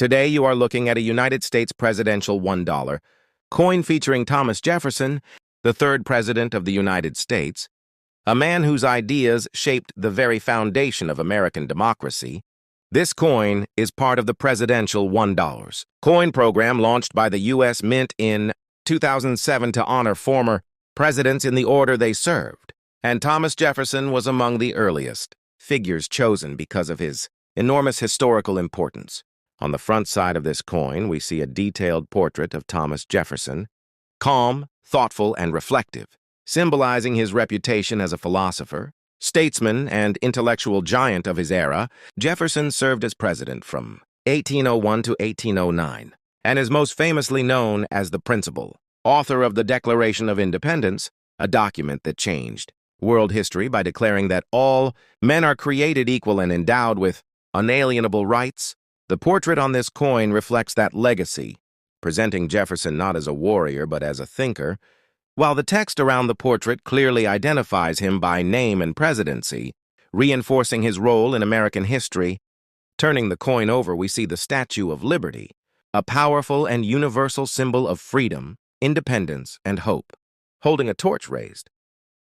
Today, you are looking at a United States presidential $1 coin featuring Thomas Jefferson, the third president of the United States, a man whose ideas shaped the very foundation of American democracy. This coin is part of the presidential $1 coin program launched by the U.S. Mint in 2007 to honor former presidents in the order they served, and Thomas Jefferson was among the earliest figures chosen because of his enormous historical importance. On the front side of this coin, we see a detailed portrait of Thomas Jefferson, calm, thoughtful, and reflective, symbolizing his reputation as a philosopher, statesman, and intellectual giant of his era. Jefferson served as president from 1801 to 1809, and is most famously known as the principal author of the Declaration of Independence, a document that changed world history by declaring that all men are created equal and endowed with unalienable rights. The portrait on this coin reflects that legacy, presenting Jefferson not as a warrior but as a thinker, while the text around the portrait clearly identifies him by name and presidency, reinforcing his role in American history. Turning the coin over, we see the Statue of Liberty, a powerful and universal symbol of freedom, independence, and hope, holding a torch raised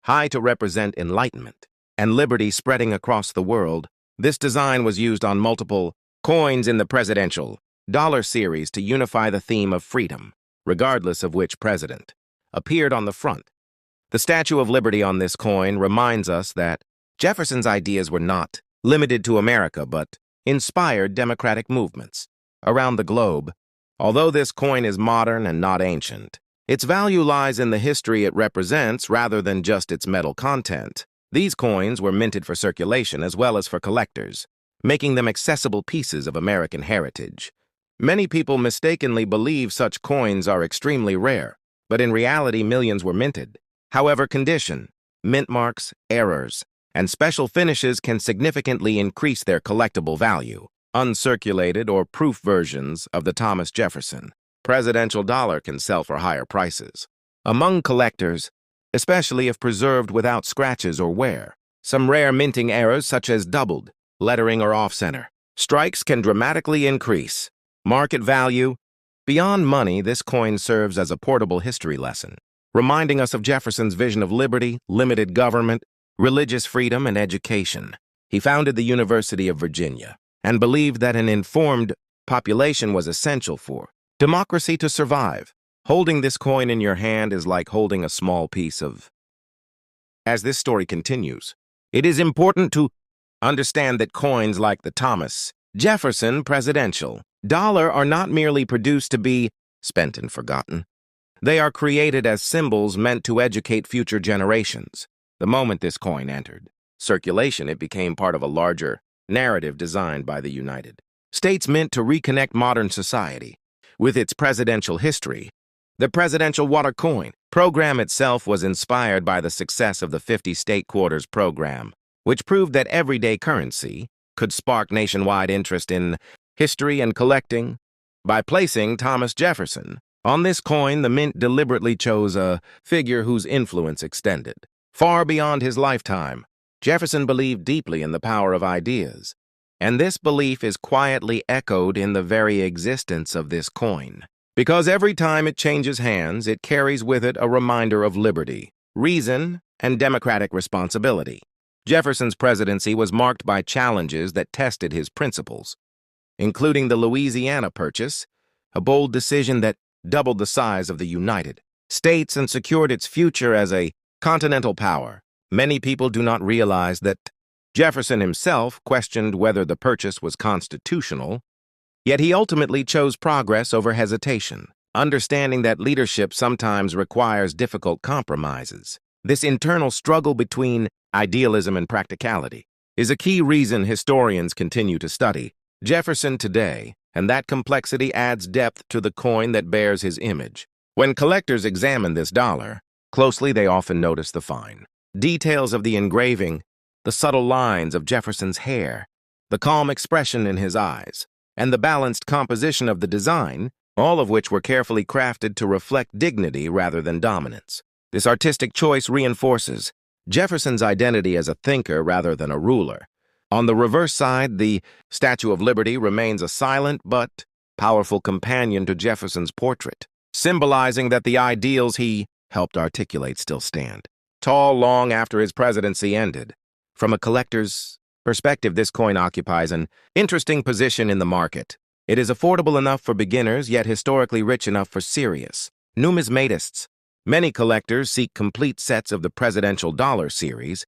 high to represent enlightenment and liberty spreading across the world. This design was used on multiple coins in the presidential dollar series to unify the theme of freedom, regardless of which president appeared on the front. The Statue of Liberty on this coin reminds us that Jefferson's ideas were not limited to America, but inspired democratic movements around the globe. Although this coin is modern and not ancient, its value lies in the history it represents rather than just its metal content. These coins were minted for circulation as well as for collectors, making them accessible pieces of American heritage. Many people mistakenly believe such coins are extremely rare, but in reality millions were minted. However, condition, mint marks, errors, and special finishes can significantly increase their collectible value. Uncirculated or proof versions of the Thomas Jefferson presidential dollar can sell for higher prices among collectors, especially if preserved without scratches or wear. Some rare minting errors, such as doubled lettering or off-center strikes, can dramatically increase market value. Beyond money, this coin serves as a portable history lesson, reminding us of Jefferson's vision of liberty, limited government, religious freedom, and education. He founded the University of Virginia and believed that an informed population was essential for democracy to survive. Holding this coin in your hand is like holding a small piece of. As this story continues, it is important to understand that coins like the Thomas Jefferson presidential dollar are not merely produced to be spent and forgotten. They are created as symbols meant to educate future generations. The moment this coin entered circulation, it became part of a larger narrative designed by the United States Mint to reconnect modern society with its presidential history. The Presidential Water Coin program itself was inspired by the success of the 50 State Quarters program, which proved that everyday currency could spark nationwide interest in history and collecting. By placing Thomas Jefferson on this coin, the Mint deliberately chose a figure whose influence extended far beyond his lifetime. Jefferson believed deeply in the power of ideas, and this belief is quietly echoed in the very existence of this coin. Because every time it changes hands, it carries with it a reminder of liberty, reason, and democratic responsibility. Jefferson's presidency was marked by challenges that tested his principles, including the Louisiana Purchase, a bold decision that doubled the size of the United States and secured its future as a continental power. Many people do not realize that Jefferson himself questioned whether the purchase was constitutional, yet he ultimately chose progress over hesitation, understanding that leadership sometimes requires difficult compromises. This internal struggle between idealism and practicality is a key reason historians continue to study Jefferson today, and that complexity adds depth to the coin that bears his image. When collectors examine this dollar closely, they often notice the fine details of the engraving, the subtle lines of Jefferson's hair, the calm expression in his eyes, and the balanced composition of the design, all of which were carefully crafted to reflect dignity rather than dominance. This artistic choice reinforces Jefferson's identity as a thinker rather than a ruler. On the reverse side, the Statue of Liberty remains a silent but powerful companion to Jefferson's portrait, symbolizing that the ideals he helped articulate still stand, tall long after his presidency ended. From a collector's perspective, this coin occupies an interesting position in the market. It is affordable enough for beginners, yet historically rich enough for serious numismatists. Many collectors seek complete sets of the presidential dollar series,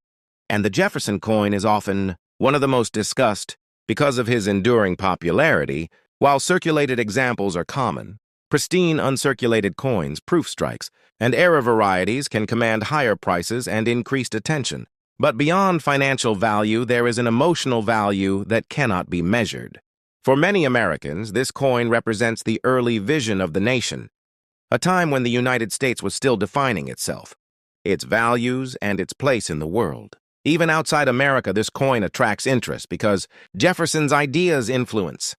and the Jefferson coin is often one of the most discussed because of his enduring popularity. While circulated examples are common, pristine uncirculated coins, proof strikes, and era varieties can command higher prices and increased attention. But beyond financial value, there is an emotional value that cannot be measured. For many Americans, this coin represents the early vision of the nation, a time when the United States was still defining itself, its values, and its place in the world. Even outside America, this coin attracts interest because Jefferson's ideas influence